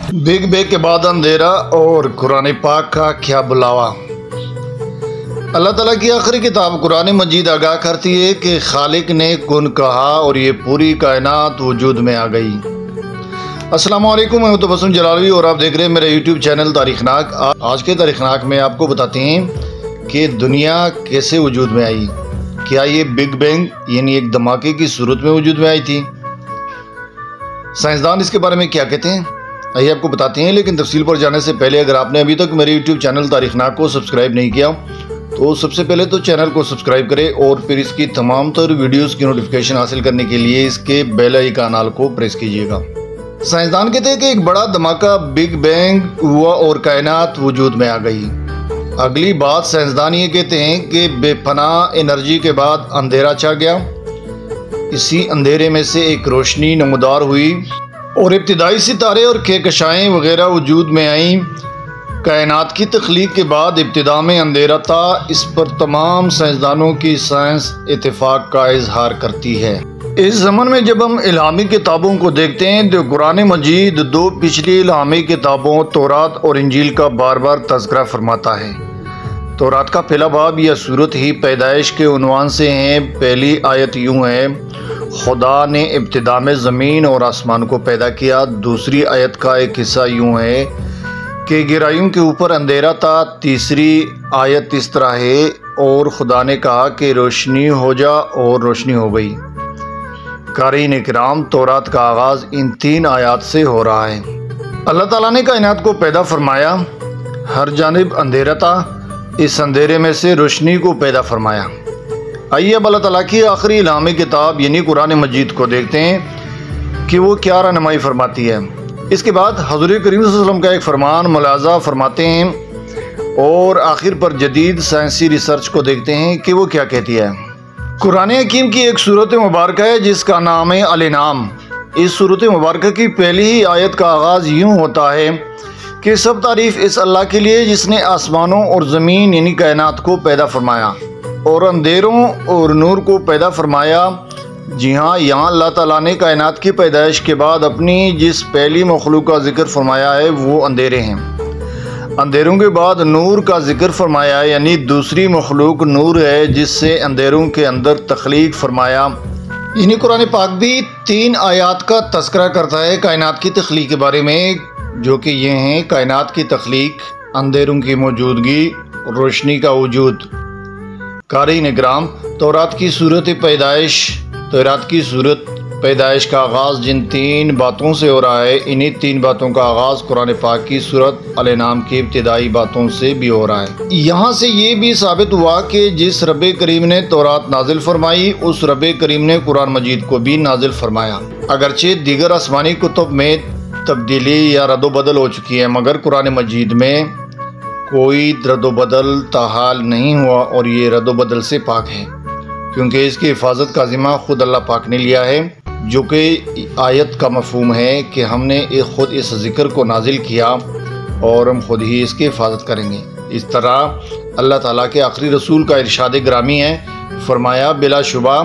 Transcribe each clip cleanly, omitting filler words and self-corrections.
Big bang के बाद अंधेरा और कुरान पाक का क्या बुलावा। अल्लाह ताला की आखिरी किताब कुरान मजीद आगाह करती है कि खालिक ने कुन कहा और ये पूरी कायनात वजूद में आ गई। अस्सलामु अलैकुम, मैं तबस्सुम जलालवी और आप देख रहे हैं मेरा यूट्यूब चैनल तारीखनाक। आज के तारीखनाक में आपको बताते हैं कि दुनिया कैसे वजूद में आई। क्या ये बिग बैंग यानी एक धमाके की सूरत में वजूद में आई थी? साइंसदान इसके बारे में क्या कहते हैं, आइए आपको बताते हैं। लेकिन तफसील पर जाने से पहले अगर आपने अभी तक मेरे यूट्यूब चैनल तारीखनाक को सब्सक्राइब नहीं किया तो सबसे पहले तो चैनल को सब्सक्राइब करें और फिर इसकी तमाम तर वीडियोस की नोटिफिकेशन हासिल करने के लिए इसके बेल आइकन को प्रेस कीजिएगा। साइंसदान कहते हैं कि एक बड़ा धमाका बिग बैंग हुआ और कायनात वजूद में आ गई। अगली बात साइंसदान ये कहते हैं कि बेपनाह एनर्जी के बाद अंधेरा छा गया। इसी अंधेरे में से एक रोशनी नमूदार हुई और इब्तिदाई सितारे और कहकशाएँ वगैरह वजूद में आईं। कायनात की तख्लीक के बाद इब्तिदा में अंधेरा था, इस पर तमाम साइंसदानों की साइंस इत्तेफाक का इजहार करती है। इस ज़माने में जब हम इल्हामी किताबों को देखते हैं तो कुरान मजीद दो पिछली इल्हामी किताबों तौरात और इंजील का बार बार तज़किरा फरमाता है। तौरात का पहला बाब या सूरत ही पैदाइश के उन्वान से है। पहली आयत यूँ है, खुदा ने इब्तिदा में ज़मीन और आसमान को पैदा किया। दूसरी आयत का एक हिस्सा यूँ है कि गहराइयों के ऊपर अंधेरा था। तीसरी आयत इस तरह है, और खुदा ने कहा कि रोशनी हो जा, और रोशनी हो गई। क़ारीन इकराम, तौरात का आगाज़ इन तीन आयत से हो रहा है। अल्लाह ताला ने कायनात को पैदा फरमाया। हर जानिब अंधेरा था, इस अंधेरे में से रोशनी को पैदा फरमाया। आइए अब अल्लाह ताला की आखिरी इल्हामी किताब यानी कुरान मजीद को देखते हैं कि वो क्या रहनुमाई फरमाती है। इसके बाद हज़ूर करीम सल्लल्लाहु अलैहि वसल्लम का एक फरमान मुलाज़ा फरमाते हैं और आखिर पर जदीद साइंसी रिसर्च को देखते हैं कि वो क्या कहती है। कुरान हकीम की एक सूरत मुबारक है जिसका नाम है अल-इनाम। इस सूरत मुबारक की पहली ही आयत का आगाज़ यूँ होता है कि सब तारीफ़ इस अल्लाह के लिए जिसने आसमानों और ज़मीन यानी कायनात को पैदा फरमाया और अंधेरों और नूर को पैदा फरमाया। जी हाँ, यहाँ अल्लाह ताला ने कायनात की पैदाइश के बाद अपनी जिस पहली मखलूक का जिक्र फरमाया है वो अंधेरे हैं। अंधेरों के बाद नूर का जिक्र फरमाया है, यानी दूसरी मखलूक नूर है जिससे अंधेरों के अंदर तख्लीक फरमाया। यानी कुरान पाक भी तीन आयात का तज़किरा करता है कायनात की तख्लीक के बारे में, जो कि ये हैं कायनात की तख्लीक, अंधेरों की मौजूदगी, रोशनी का वजूद। क़ारीन इकराम, तौरात की सूरत पैदाइश का आगाज़ जिन तीन बातों से हो रहा है, इन्हीं तीन बातों का आगाज़ कुरान पाक की सूरत अल-इनाम की इब्तिदाई बातों से भी हो रहा है। यहाँ से ये भी साबित हुआ कि जिस रब करीम ने तौरात नाजिल फरमाई उस रब करीम ने कुरान मजीद को भी नाजिल फरमाया। अगरचे दीगर आसमानी कुतुब में तब्दीली या रद्दोबदल हो चुकी है, मगर कुरान मजीद में कोई रद्दोबदल ताहाल नहीं हुआ और ये रद्दोबदल से पाक है, क्योंकि इसकी हिफाजत का ज़िम्मा खुद अल्लाह पाक ने लिया है, जो कि आयत का मफ़हूम है कि हमने ख़ुद इस ज़िक्र को नाजिल किया और हम खुद ही इसकी हिफाजत करेंगे। इस तरह अल्लाह ताला के आखिरी रसूल का इरशाद ग्रामी है, फरमाया बिलाशुबा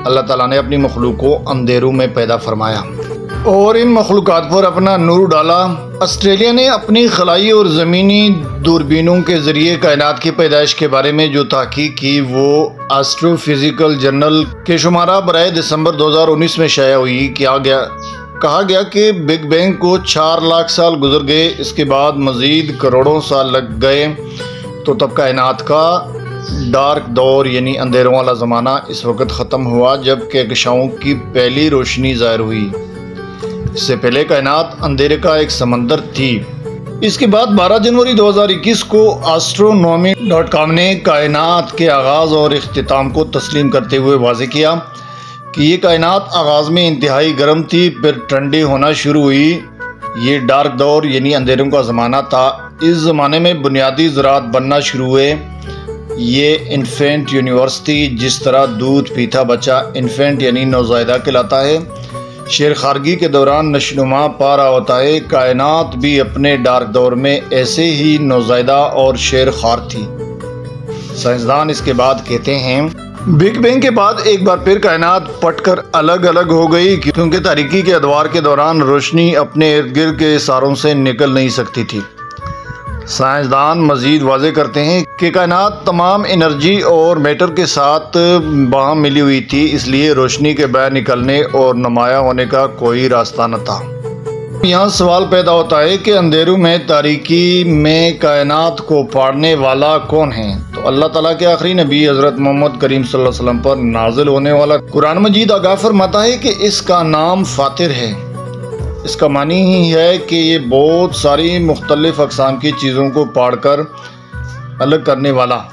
अल्लाह ताला ने अपनी मखलूक को अंधेरों में पैदा फरमाया और इन मखलूक़ात पर अपना नूर डाला। ऑस्ट्रेलिया ने अपनी खलाई और ज़मीनी दूरबीनों के ज़रिए कायनात की पैदाइश के बारे में जो तहकीक की वो एस्ट्रोफिज़िकल जर्नल के शुमारा बराए दिसंबर 2019 में शाया हुई। कहा गया कि बिग बैंग को 4 लाख साल गुजर गए, इसके बाद मज़ीद करोड़ों साल लग गए, तो तब कायनात का डार्क दौर यानी अंधेरों वाला ज़माना इस वक्त ख़त्म हुआ जब कहकशाओं की पहली रोशनी ज़ाहिर हुई। इससे पहले कायनात अंधेरे का एक समंदर थी। इसके बाद 12 जनवरी 2021 को astronomy.com ने कायनात के आगाज़ और इख्तिताम को तस्लीम करते हुए वाज़ेह किया कि ये कायनात आगाज़ में इंतहाई गर्म थी, फिर ठंडी होना शुरू हुई। ये डार्क दौर यानी अंधेरों का ज़माना था। इस ज़माने में बुनियादी ज़राअत बनना शुरू हुए। ये इन्फेंट यूनिवर्स थी, जिस तरह दूध पीता बच्चा इन्फेंट यानी नौज़ायदा कहलाता है। शेर खारगी के दौरान नशोनुमा पा रहा होता है। कायनात भी अपने डार्क दौर में ऐसे ही नौज़ायदा और शेर खार थी। साइंसदान इसके बाद कहते हैं बिग बैंग के बाद एक बार फिर कायनात पटकर अलग अलग हो गई, क्योंकि तारीकी के अदवार के दौरान रोशनी अपने इर्द गिर्द के इशारों से निकल नहीं सकती थी। साइंसदान मजीद वाज़े करते हैं कि कायनात तमाम एनर्जी और मैटर के साथ बाहम मिली हुई थी, इसलिए रोशनी के बाहर निकलने और नुमाया होने का कोई रास्ता न था। यहाँ सवाल पैदा होता है कि अंधेरों में तारीकी में कायनात को पाड़ने वाला कौन है? तो अल्लाह ताला के आखिरी नबी हज़रत मोहम्मद करीम सल्लल्लाहु अलैहि वसल्लम पर नाजिल होने वाला कुरान मजीद आगाह फरमाता है कि इसका नाम फातिर है। इसका मानी ही है कि ये बहुत सारी मुख्तलिफ अक़साम की चीज़ों को पाड़कर अलग करने वाला।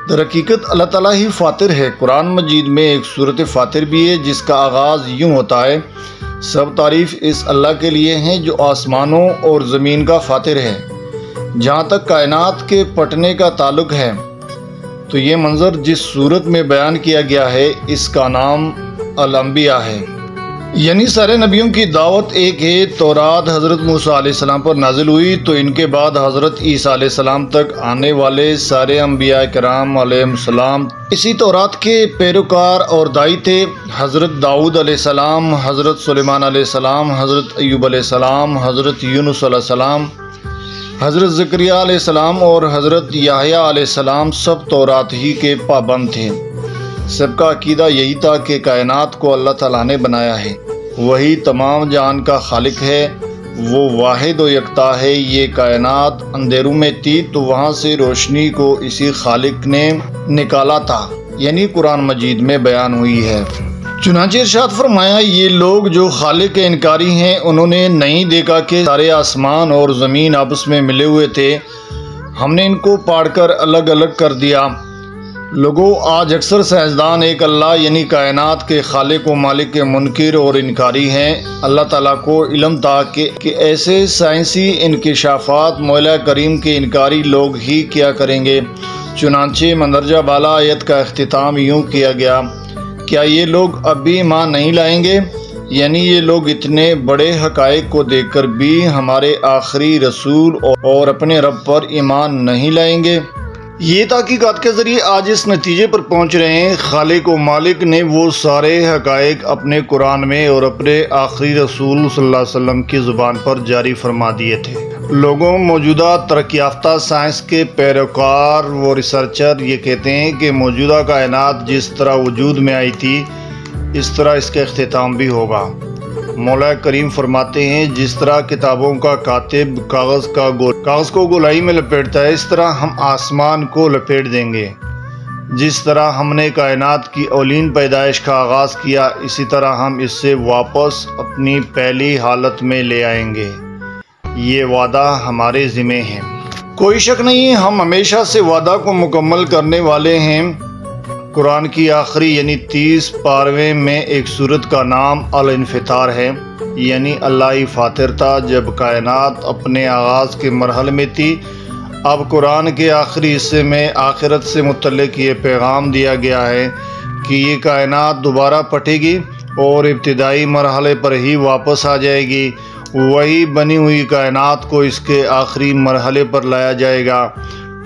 दरहकीकत अल्लाह ताला ही फातिर है। कुरान मजीद में एक सूरत फातिर भी है जिसका आगाज़ यूँ होता है, सब तारीफ़ इस अल्लाह के लिए हैं जो आसमानों और ज़मीन का फातिर है। जहाँ तक कायनात के पटने का ताल्लुक़ है तो ये मंज़र जिस सूरत में बयान किया गया है इसका नाम अल-अंबिया है, यानी सारे नबियों की दावत एक है। तौरात हज़रत मूसा अलैहिस्सलाम पर नाजिल हुई तो इनके बाद हज़रत ईसा अलैहिस्सलाम तक आने वाले सारे अंबिया किराम अलैहिस्सलाम इसी तौरात के पैरोकार और दाई थे। हज़रत दाऊद अलैहिस्सलाम, हज़रत सुलेमान अलैहिस्सलाम, हज़रत अय्यूब अलैहिस्सलाम, हज़रत यूनुस अलैहिस्सलाम, हज़रत ज़करिया अलैहिस्सलाम और हज़रत याहया अलैहिस्सलाम सब तौरात ही के पाबंद थे। सबका अकीदा यही था कि कायनात को अल्लाह ताला ने बनाया है, वही तमाम जान का खालिक है, वो वाहिद व यकता है। ये कायनात अंधेरों में थी तो वहाँ से रोशनी को इसी खालिक ने निकाला था, यानी कुरान मजीद में बयान हुई है। चुनांचे इरशाद फरमाया, ये लोग जो खालिक के इनकारी हैं उन्होंने नहीं देखा कि सारे आसमान और ज़मीन आपस में मिले हुए थे, हमने इनको पाड़कर अलग अलग कर दिया। लोगों, आज अक्सर साइंसदान एक अल्लाह यानी कायनात के खालिक व मालिक के मुनकिर और इनकारी हैं। अल्लाह ताला को इल्म था कि ऐसे साइंसी इंकिशाफात मौला करीम के इनकारी लोग ही क्या करेंगे। चुनांचे मंदरजा बाला आयत का अख्तिताम यूँ किया गया, क्या ये लोग अब भी ईमान नहीं लाएंगे? यानी ये लोग इतने बड़े हक़ाइक़ को देखकर भी हमारे आखिरी रसूल और अपने रब पर ईमान नहीं लाएंगे। ये तहक़ीक़ात के ज़रिए आज इस नतीजे पर पहुँच रहे हैं, खालिक व मालिक ने वो सारे हक़ाइक़ अपने कुरान में और अपने आखिरी रसूल सल्लल्लाहु अलैहि वसल्लम की ज़ुबान पर जारी फरमा दिए थे। लोगों, मौजूदा तरक्की याफ्ता साइंस के पैरोकार व रिसर्चर ये कहते हैं कि मौजूदा कायनात जिस तरह वजूद में आई थी इस तरह इसका अख्तिताम भी होगा। मौला करीम फरमाते हैं, जिस तरह किताबों का कातिब कागज़ को गोलाई में लपेटता है इस तरह हम आसमान को लपेट देंगे। जिस तरह हमने कायनात की औलीन पैदाइश का आगाज़ किया इसी तरह हम इससे वापस अपनी पहली हालत में ले आएंगे। ये वादा हमारे ज़िम्मे है, कोई शक नहीं हम हमेशा से वादा को मुकम्मल करने वाले हैं। कुरान की आखिरी यानी 30 पारवे में एक सूरत का नाम अल-इन्फितार है, यानी अल्लाह ही फातिर था जब कायनात अपने आगाज़ के मरहले में थी। अब कुरान के आखिरी हिस्से में आखिरत से मुतल्लिक़ ये पैगाम दिया गया है कि ये कायनात दोबारा पटेगी और इब्तिदाई मरहले पर ही वापस आ जाएगी। वही बनी हुई कायनात को इसके आखिरी मरहले पर लाया जाएगा।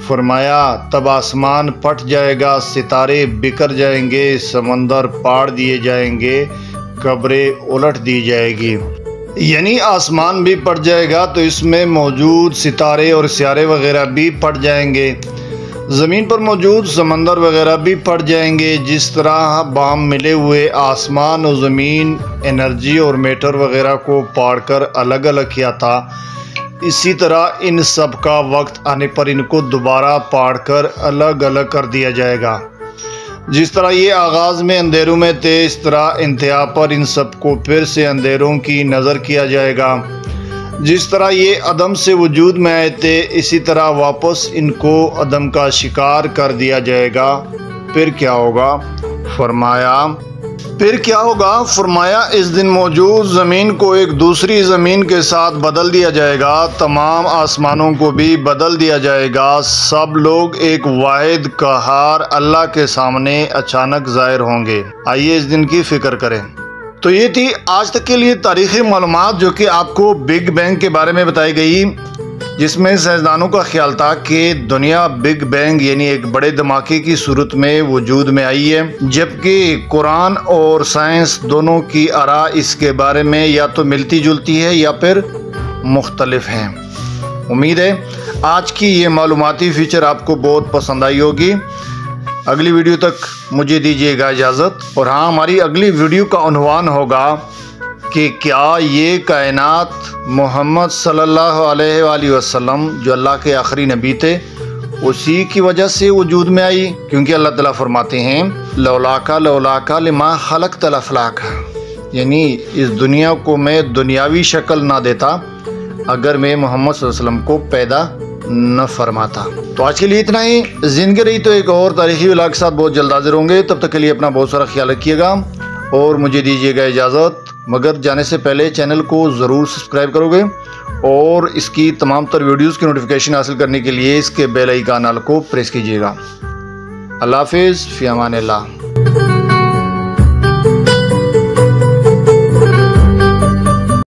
फरमाया, तब आसमान फट जाएगा, सितारे बिखर जाएंगे, समंदर पाड़ दिए जाएंगे, कब्रें उलट दी जाएगी। यानी आसमान भी फट जाएगा तो इसमें मौजूद सितारे और सियारे वगैरह भी फट जाएंगे, ज़मीन पर मौजूद समंदर वगैरह भी फट जाएंगे। जिस तरह बाम मिले हुए आसमान और ज़मीन एनर्जी और मैटर वगैरह को पाड़कर अलग अलग किया था, इसी तरह इन सब का वक्त आने पर इनको दोबारा पाड़कर अलग अलग कर दिया जाएगा। जिस तरह ये आगाज़ में अंधेरों में थे इस तरह इंतहा पर इन सब को फिर से अंधेरों की नज़र किया जाएगा। जिस तरह ये अदम से वजूद में आए थे इसी तरह वापस इनको अदम का शिकार कर दिया जाएगा। फिर क्या होगा? फरमाया इस दिन मौजूद ज़मीन को एक दूसरी ज़मीन के साथ बदल दिया जाएगा, तमाम आसमानों को भी बदल दिया जाएगा। सब लोग एक वाहिद कहार अल्लाह के सामने अचानक ज़ाहिर होंगे। आइए इस दिन की फ़िक्र करें। तो ये थी आज तक के लिए तारीख़ी मालूमात जो कि आपको बिग बैंग के बारे में बताई गई। जिसमें साइंसदानों का ख्याल था कि दुनिया बिग बैंग यानी एक बड़े धमाके की सूरत में वजूद में आई है, जबकि कुरान और साइंस दोनों की आरा इसके बारे में या तो मिलती जुलती है या फिर मुख्तलिफ हैं। उम्मीद है आज की ये मालूमाती फीचर आपको बहुत पसंद आई होगी। अगली वीडियो तक मुझे दीजिएगा इजाज़त। और हाँ, हमारी अगली वीडियो का उन्वान होगा कि क्या ये कायनात मोहम्मद सल्लल्लाहु अलैहि वसल्लम जो अल्लाह के आखिरी नबी थे उसी की वजह से वजूद में आई, क्योंकि अल्लाह ताला फरमाते हैं लौलाका लिमा खलक तलफलाका, यानी इस दुनिया को मैं दुनियावी शक्ल ना देता अगर मैं मोहम्मद सल्लल्लाहु अलैहि वसल्लम को पैदा न फरमाता। तो आज के लिए इतना ही। जिंदगी रही तो एक और तारीखी व्लॉग के साथ बहुत जल्द हाजिर होंगे। तब तक के लिए अपना बहुत सारा ख्याल रखिएगा और मुझे दीजिएगा इजाज़त। मगर जाने से पहले चैनल को ज़रूर सब्सक्राइब करोगे और इसकी तमाम तर वीडियोज़ की नोटिफिकेशन हासिल करने के लिए इसके बेल आइकन को प्रेस कीजिएगा। अल्लाह हाफिज़, फ़ी अमान अल्लाह।